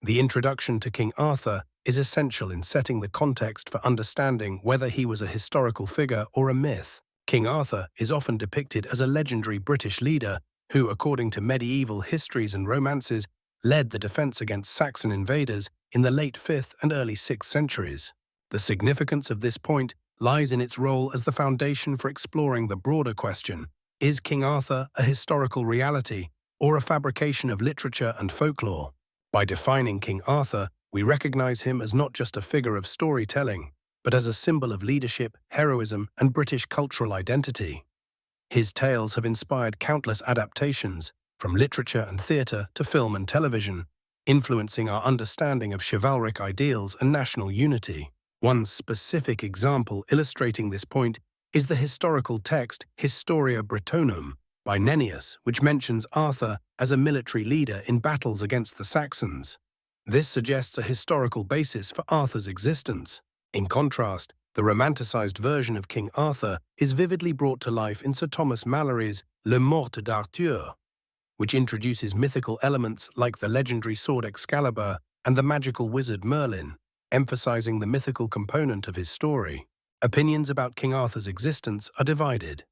The introduction to King Arthur is essential in setting the context for understanding whether he was a historical figure or a myth. King Arthur is often depicted as a legendary British leader who, according to medieval histories and romances, led the defense against Saxon invaders in the late 5th and early 6th centuries. The significance of this point lies in its role as the foundation for exploring the broader question: is King Arthur a historical reality or a fabrication of literature and folklore? By defining King Arthur, we recognize him as not just a figure of storytelling, but as a symbol of leadership, heroism, and British cultural identity. His tales have inspired countless adaptations, from literature and theatre to film and television, influencing our understanding of chivalric ideals and national unity. One specific example illustrating this point is the historical text Historia Brittonum by Nennius, which mentions Arthur as a military leader in battles against the Saxons. This suggests a historical basis for Arthur's existence. In contrast, the romanticized version of King Arthur is vividly brought to life in Sir Thomas Malory's Le Morte d'Arthur, which introduces mythical elements like the legendary sword Excalibur and the magical wizard Merlin, emphasizing the mythical component of his story. Opinions about King Arthur's existence are divided.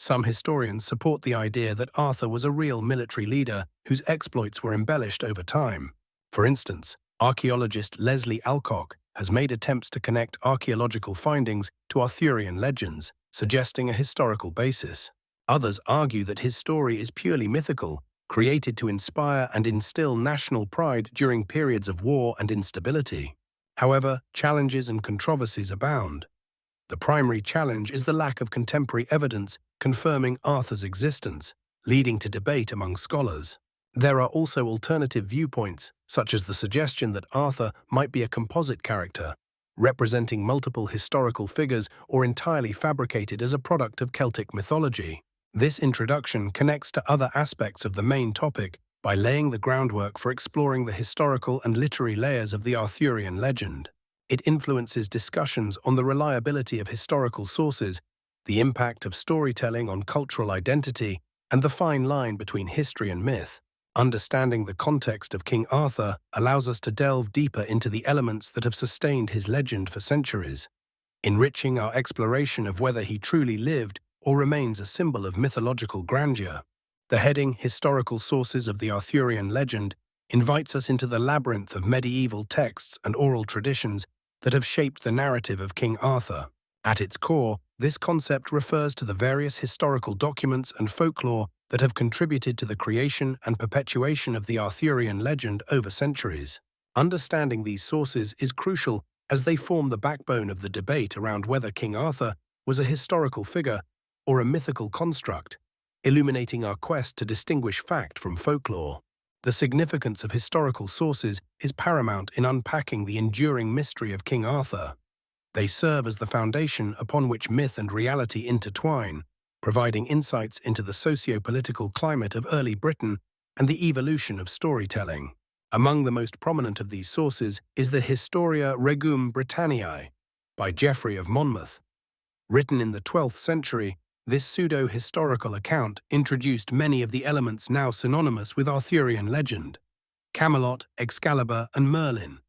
Some historians support the idea that Arthur was a real military leader whose exploits were embellished over time. For instance, archaeologist Leslie Alcock has made attempts to connect archaeological findings to Arthurian legends, suggesting a historical basis. Others argue that his story is purely mythical, created to inspire and instill national pride during periods of war and instability. However, challenges and controversies abound. The primary challenge is the lack of contemporary evidence confirming Arthur's existence, leading to debate among scholars. There are also alternative viewpoints, such as the suggestion that Arthur might be a composite character, representing multiple historical figures or entirely fabricated as a product of Celtic mythology. This introduction connects to other aspects of the main topic by laying the groundwork for exploring the historical and literary layers of the Arthurian legend. It influences discussions on the reliability of historical sources, the impact of storytelling on cultural identity, and the fine line between history and myth. Understanding the context of King Arthur allows us to delve deeper into the elements that have sustained his legend for centuries, enriching our exploration of whether he truly lived or remains a symbol of mythological grandeur. The heading Historical Sources of the Arthurian Legend invites us into the labyrinth of medieval texts and oral traditions that have shaped the narrative of King Arthur. At its core, this concept refers to the various historical documents and folklore that have contributed to the creation and perpetuation of the Arthurian legend over centuries. Understanding these sources is crucial as they form the backbone of the debate around whether King Arthur was a historical figure or a mythical construct, illuminating our quest to distinguish fact from folklore. The significance of historical sources is paramount in unpacking the enduring mystery of King Arthur. They serve as the foundation upon which myth and reality intertwine, providing insights into the socio-political climate of early Britain and the evolution of storytelling. Among the most prominent of these sources is the Historia Regum Britanniae by Geoffrey of Monmouth. Written in the 12th century, this pseudo-historical account introduced many of the elements now synonymous with Arthurian legend: Camelot, Excalibur, and Merlin.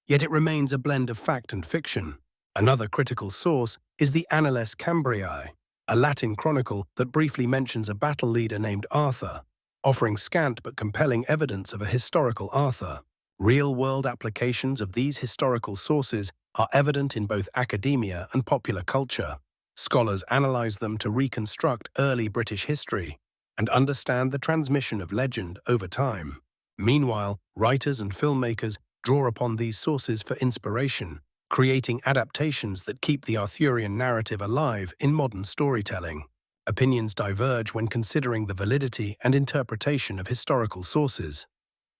Yet it remains a blend of fact and fiction. Another critical source is the Annales Cambriae, a Latin chronicle that briefly mentions a battle leader named Arthur, offering scant but compelling evidence of a historical Arthur. Real-world applications of these historical sources are evident in both academia and popular culture. Scholars analyze them to reconstruct early British history and understand the transmission of legend over time. Meanwhile, writers and filmmakers draw upon these sources for inspiration, creating adaptations that keep the Arthurian narrative alive in modern storytelling. Opinions diverge when considering the validity and interpretation of historical sources.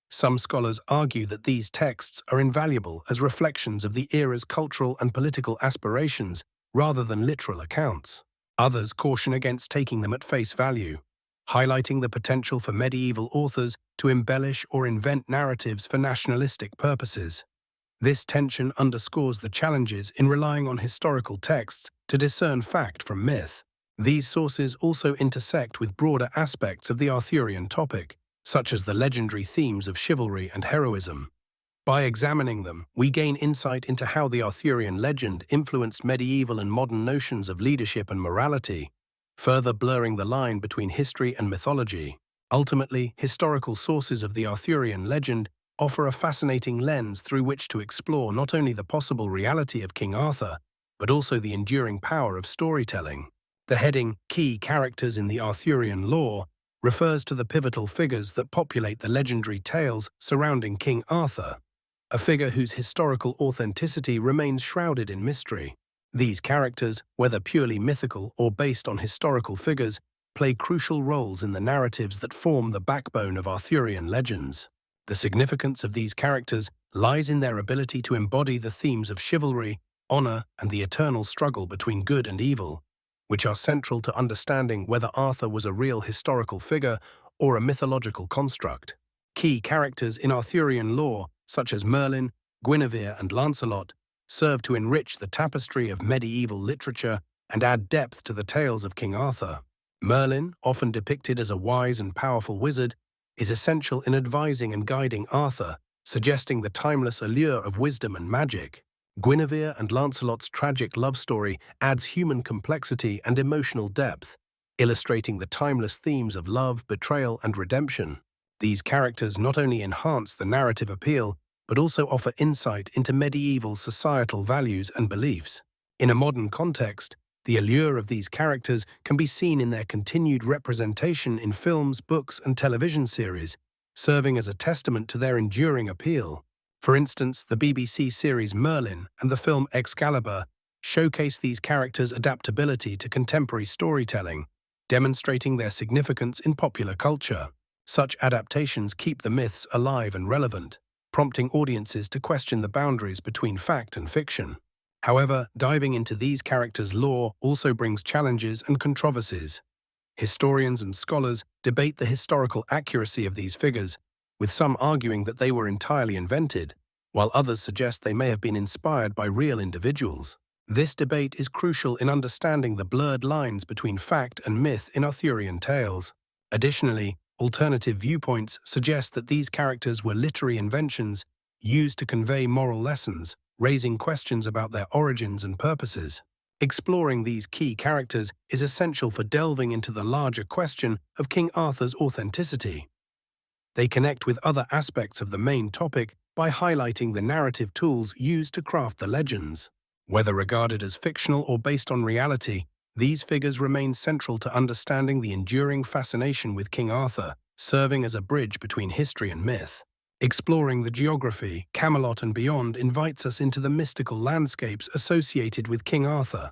Some scholars argue that these texts are invaluable as reflections of the era's cultural and political aspirations rather than literal accounts. Others caution against taking them at face value, highlighting the potential for medieval authors to embellish or invent narratives for nationalistic purposes. This tension underscores the challenges in relying on historical texts to discern fact from myth. These sources also intersect with broader aspects of the Arthurian topic, such as the legendary themes of chivalry and heroism. By examining them, we gain insight into how the Arthurian legend influenced medieval and modern notions of leadership and morality, further blurring the line between history and mythology. Ultimately, historical sources of the Arthurian legend offer a fascinating lens through which to explore not only the possible reality of King Arthur, but also the enduring power of storytelling. The heading, Key Characters in the Arthurian Lore, refers to the pivotal figures that populate the legendary tales surrounding King Arthur, a figure whose historical authenticity remains shrouded in mystery. These characters, whether purely mythical or based on historical figures, play crucial roles in the narratives that form the backbone of Arthurian legends. The significance of these characters lies in their ability to embody the themes of chivalry, honor, and the eternal struggle between good and evil, which are central to understanding whether Arthur was a real historical figure or a mythological construct. Key characters in Arthurian lore, such as Merlin, Guinevere, and Lancelot, serve to enrich the tapestry of medieval literature and add depth to the tales of King Arthur. Merlin, often depicted as a wise and powerful wizard, is essential in advising and guiding Arthur, suggesting the timeless allure of wisdom and magic. Guinevere and Lancelot's tragic love story adds human complexity and emotional depth, illustrating the timeless themes of love, betrayal, and redemption. These characters not only enhance the narrative appeal, but also offer insight into medieval societal values and beliefs. In a modern context, the allure of these characters can be seen in their continued representation in films, books, and television series, serving as a testament to their enduring appeal. For instance, the BBC series Merlin and the film Excalibur showcase these characters' adaptability to contemporary storytelling, demonstrating their significance in popular culture. Such adaptations keep the myths alive and relevant, prompting audiences to question the boundaries between fact and fiction. However, diving into these characters' lore also brings challenges and controversies. Historians and scholars debate the historical accuracy of these figures, with some arguing that they were entirely invented, while others suggest they may have been inspired by real individuals. This debate is crucial in understanding the blurred lines between fact and myth in Arthurian tales. Additionally, alternative viewpoints suggest that these characters were literary inventions used to convey moral lessons, raising questions about their origins and purposes. Exploring these key characters is essential for delving into the larger question of King Arthur's authenticity. They connect with other aspects of the main topic by highlighting the narrative tools used to craft the legends. Whether regarded as fictional or based on reality, these figures remain central to understanding the enduring fascination with King Arthur, serving as a bridge between history and myth. Exploring the geography, Camelot and beyond invites us into the mystical landscapes associated with King Arthur,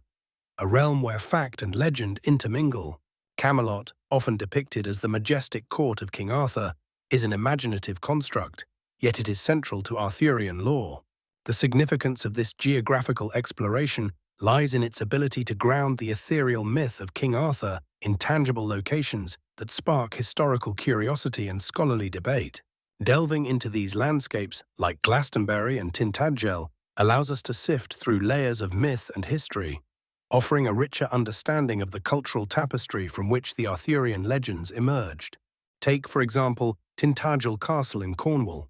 a realm where fact and legend intermingle. Camelot, often depicted as the majestic court of King Arthur, is an imaginative construct, yet it is central to Arthurian lore. The significance of this geographical exploration lies in its ability to ground the ethereal myth of King Arthur in tangible locations that spark historical curiosity and scholarly debate. Delving into these landscapes, like Glastonbury and Tintagel, allows us to sift through layers of myth and history, offering a richer understanding of the cultural tapestry from which the Arthurian legends emerged. Take, for example, Tintagel Castle in Cornwall.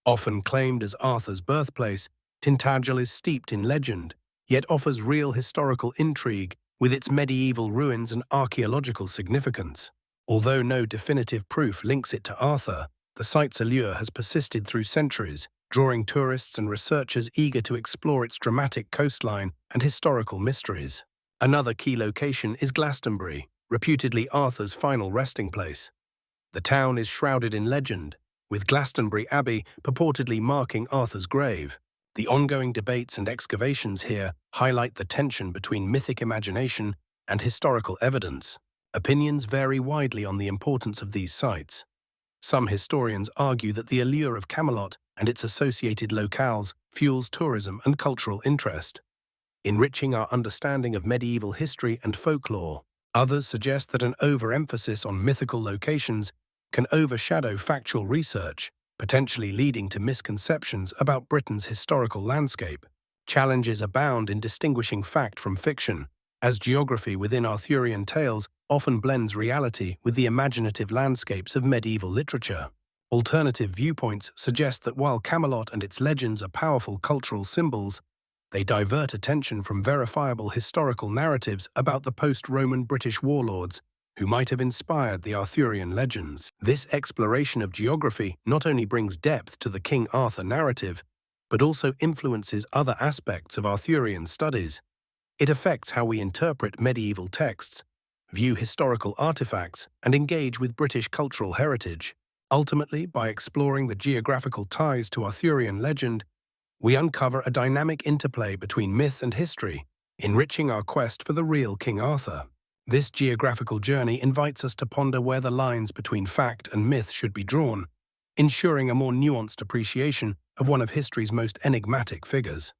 Often claimed as Arthur's birthplace, Tintagel is steeped in legend, yet offers real historical intrigue with its medieval ruins and archaeological significance. Although no definitive proof links it to Arthur, the site's allure has persisted through centuries, drawing tourists and researchers eager to explore its dramatic coastline and historical mysteries. Another key location is Glastonbury, reputedly Arthur's final resting place. The town is shrouded in legend, with Glastonbury Abbey purportedly marking Arthur's grave. The ongoing debates and excavations here highlight the tension between mythic imagination and historical evidence. Opinions vary widely on the importance of these sites. Some historians argue that the allure of Camelot and its associated locales fuels tourism and cultural interest, enriching our understanding of medieval history and folklore. Others suggest that an overemphasis on mythical locations can overshadow factual research, potentially leading to misconceptions about Britain's historical landscape. Challenges abound in distinguishing fact from fiction, as geography within Arthurian tales often blends reality with the imaginative landscapes of medieval literature. Alternative viewpoints suggest that while Camelot and its legends are powerful cultural symbols, they divert attention from verifiable historical narratives about the post-Roman British warlords who might have inspired the Arthurian legends. This exploration of geography not only brings depth to the King Arthur narrative, but also influences other aspects of Arthurian studies. It affects how we interpret medieval texts, view historical artifacts, and engage with British cultural heritage. Ultimately, by exploring the geographical ties to Arthurian legend, we uncover a dynamic interplay between myth and history, enriching our quest for the real King Arthur. This geographical journey invites us to ponder where the lines between fact and myth should be drawn, ensuring a more nuanced appreciation of one of history's most enigmatic figures.